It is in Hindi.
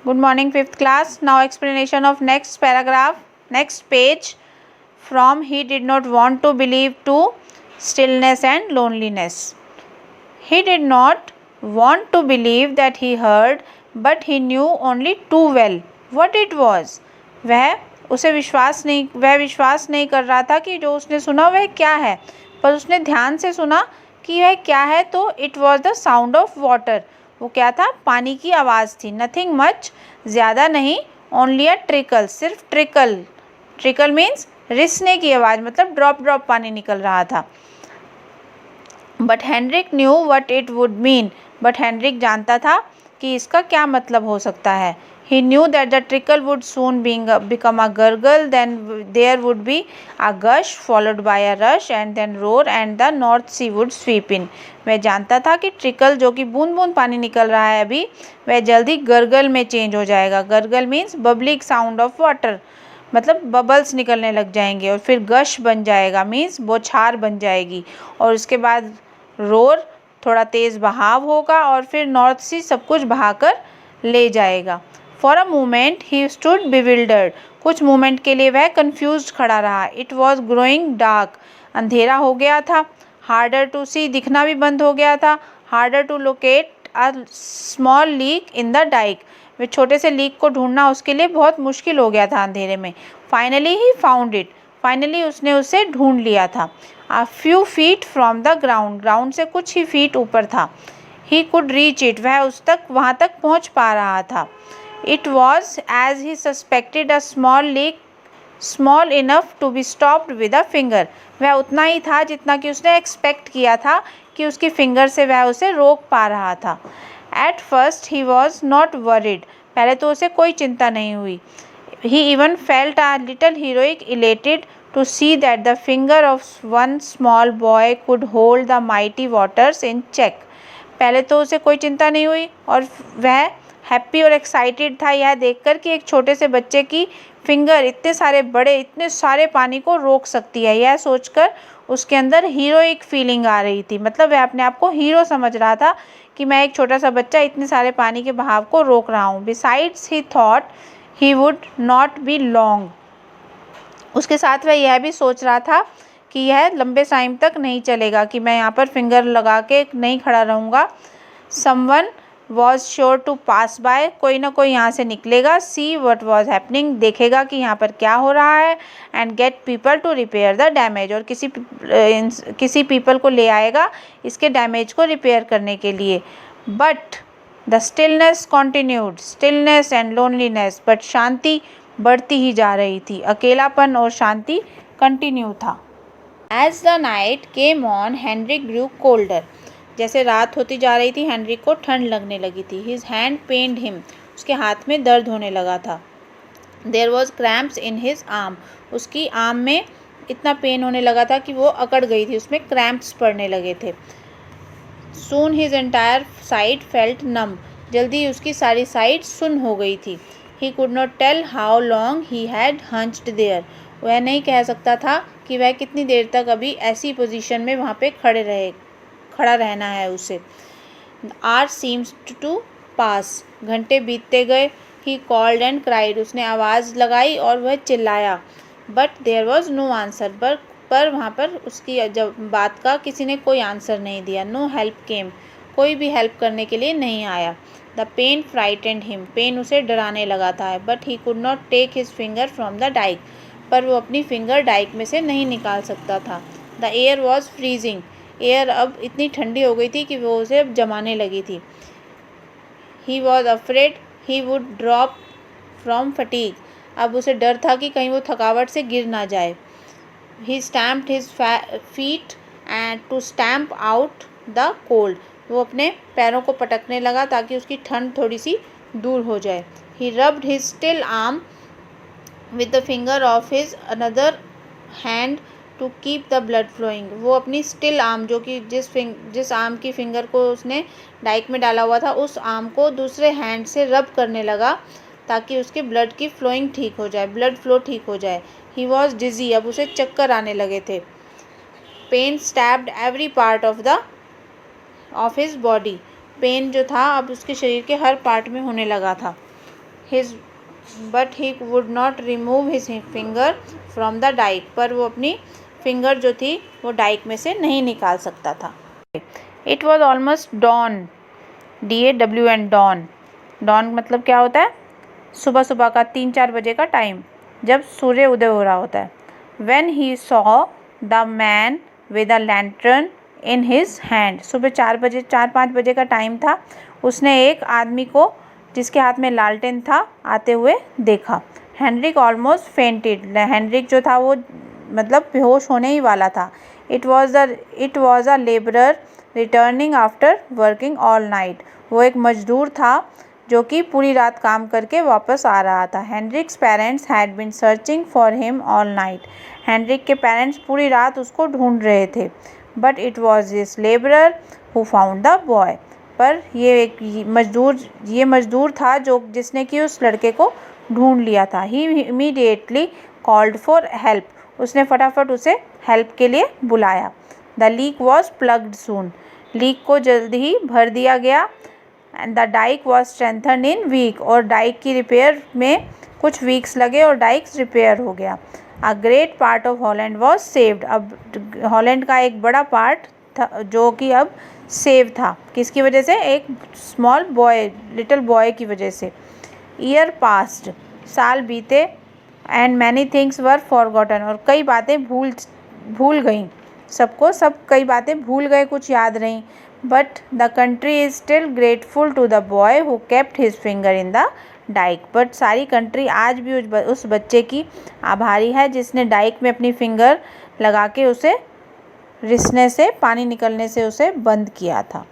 Good morning, 5th class. Now explanation of next paragraph, next page. From he did not want to believe to stillness and loneliness. He did not want to believe that he heard, but he knew only too well what it was. वह विश्वास नहीं कर रहा था कि जो उसने सुना वह क्या है, पर उसने ध्यान से सुना कि वह क्या है, तो it was the sound of water. वो क्या था? पानी की आवाज़ थी. नथिंग मच, ज़्यादा नहीं. ओनली अ ट्रिकल, सिर्फ ट्रिकल. ट्रिकल मीन्स रिसने की आवाज़, मतलब ड्रॉप ड्रॉप पानी निकल रहा था. But Henrik knew what it would mean, but Henrik जानता था कि इसका क्या मतलब हो सकता है. He knew that the trickle would soon become a gurgle, then there would be a gush followed by a rush and then roar and the North Sea would sweep in. वह जानता था कि ट्रिकल, जो कि बूंद बूंद पानी निकल रहा है अभी, वह जल्दी गरगल में चेंज हो जाएगा. Gargle means bubbling sound of water, मतलब बबल्स निकलने लग जाएंगे. और फिर गश बन जाएगा मीन्स बौछार बन जाएगी. और उसके बाद रोर, थोड़ा तेज़ बहाव होगा. और फिर नॉर्थ सी सब कुछ बहाकर ले जाएगा. For a moment he stood bewildered, कुछ मोमेंट के लिए वह कन्फ्यूज खड़ा रहा. इट वॉज ग्रोइंग डार्क, अंधेरा हो गया था. हार्डर टू सी, दिखना भी बंद हो गया था. Harder to locate a small leak in the dike, वे छोटे से लीक को ढूंढना उसके लिए बहुत मुश्किल हो गया था अंधेरे में. Finally he found it, finally उसने उसे ढूंढ लिया था. A few feet from the ground, ground से कुछ ही फीट ऊपर था. ही कुड रीच इट, वह वहाँ तक पहुँच पा रहा था. It was, as he suspected, a small leak, small enough to be stopped with a finger. वह उतना ही था जितना कि उसने एक्सपेक्ट किया था कि उसकी फिंगर से वह उसे रोक पा रहा था. At first he was not worried, पहले तो उसे कोई चिंता नहीं हुई. He even felt a little heroic elated to see that the finger of one small boy could hold the mighty waters in check. पहले तो उसे कोई चिंता नहीं हुई और वह हैप्पी और एक्साइटेड था यह देखकर कि एक छोटे से बच्चे की फिंगर इतने सारे पानी को रोक सकती है. यह सोचकर उसके अंदर हीरोइक फीलिंग आ रही थी, मतलब वह अपने आप को हीरो समझ रहा था कि मैं एक छोटा सा बच्चा इतने सारे पानी के बहाव को रोक रहा हूँ. Besides he thought he would not be long, उसके साथ वह यह भी सोच रहा था कि यह लंबे टाइम तक नहीं चलेगा, कि मैं यहाँ पर फिंगर लगा के नहीं खड़ा रहूँगा. Someone was sure to pass by, कोई ना कोई यहाँ से निकलेगा. सी वट वॉज हैपनिंग, देखेगा कि यहाँ पर क्या हो रहा है. And get people to repair the damage, और किसी पीपल को ले आएगा इसके डैमेज को रिपेयर करने के लिए. But the stillness continued, stillness and loneliness, but शांति बढ़ती ही जा रही थी. अकेलापन और शांति कंटिन्यू था. As the night came on Henrik grew colder, जैसे रात होती जा रही थी हेनरिक को ठंड लगने लगी थी. हिज हैंड पेन्ड हिम, उसके हाथ में दर्द होने लगा था. There was cramps in his arm, उसकी आर्म में इतना पेन होने लगा था कि वो अकड़ गई थी, उसमें क्रैम्प्स पड़ने लगे थे. Soon his entire side felt numb, जल्दी उसकी सारी साइड सुन हो गई थी. He could not tell how long he had hunched there, वह नहीं कह सकता था कि वह कितनी देर तक अभी ऐसी पोजीशन में वहाँ पे खड़ा रहना है उसे. आवर सीम्स टू पास, घंटे बीतते गए. ही कॉल्ड एंड क्राइड, उसने आवाज़ लगाई और वह चिल्लाया. But there was no answer, पर वहाँ पर उसकी जब बात का किसी ने कोई आंसर नहीं दिया. नो हेल्प केम, कोई भी हेल्प करने के लिए नहीं आया. The pain frightened him, pain उसे डराने लगा था. But he could not take his finger from the dike, पर वो अपनी फिंगर डाइक में से नहीं निकाल सकता था. The air was freezing, air अब इतनी ठंडी हो गई थी कि वो उसे अब जमाने लगी थी. He was afraid he would drop from fatigue, अब उसे डर था कि कहीं वो थकावट से गिर ना जाए. He stamped his feet and to stamp out the cold, वो अपने पैरों को पटकने लगा ताकि उसकी ठंड थोड़ी सी दूर हो जाए. He rubbed his still arm with the finger of his another hand to keep the blood flowing, वो अपनी स्टिल आर्म, जो कि जिस आर्म की फिंगर को उसने डाइक में डाला हुआ था, उस आर्म को दूसरे हैंड से रब करने लगा ताकि उसके ब्लड की फ्लोइंग ठीक हो जाए, ब्लड फ्लो ठीक हो जाए. ही वॉज डिजी, अब उसे चक्कर आने लगे थे. Pain stabbed every part of his body, pain जो था अब उसके शरीर के हर पार्ट में होने लगा था. His but he would not remove his finger from the dike, पर वो अपनी फिंगर जो थी वो डाइक में से नहीं निकाल सकता था। It was almost dawn, DAWN, dawn. Dawn मतलब क्या होता है? सुबह सुबह का 3-4 बजे का टाइम, जब सूर्य उदय हो रहा होता है। When he saw the man with a lantern in his hand, सुबह 4-5 बजे का टाइम था। उसने एक आदमी को जिसके हाथ में लालटेन था आते हुए देखा। हेनरिक ऑलमोस्ट फेंटेड, हेनरिक जो था वो मतलब बेहोश होने ही वाला था। It was a labourer returning after working all night, वो एक मजदूर था जो कि पूरी रात काम करके वापस आ रहा था। Henrik's parents had been searching for him all night, Henrik के पेरेंट्स पूरी रात उसको ढूंढ रहे थे। But it was this labourer who found the boy, पर ये मजदूर था जिसने कि उस लड़के को ढूंढ लिया था। He immediately called for help, उसने फटाफट उसे हेल्प के लिए बुलाया। The leak was plugged soon, leak को जल्द ही भर दिया गया। And the dike was strengthen in week, और डाइक की रिपेयर में कुछ वीक्स लगे और डाइक्स रिपेयर हो गया। A great part of Holland was saved, अब हॉलैंड का एक बड़ा पार्ट था जो कि अब सेव था। किसकी वजह से? एक स्मॉल बॉय, लिटिल बॉय की वजह से। ईयर पास्ड, साल बीते। And many things were forgotten, और कई बातें भूल गई कई बातें भूल गए, कुछ याद नहीं। But the country is still grateful to the boy who kept his finger in the dike, but सारी कंट्री आज भी उस बच्चे की आभारी है जिसने डाइक में अपनी फिंगर लगा के उसे रिसने से, पानी निकलने से उसे बंद किया था।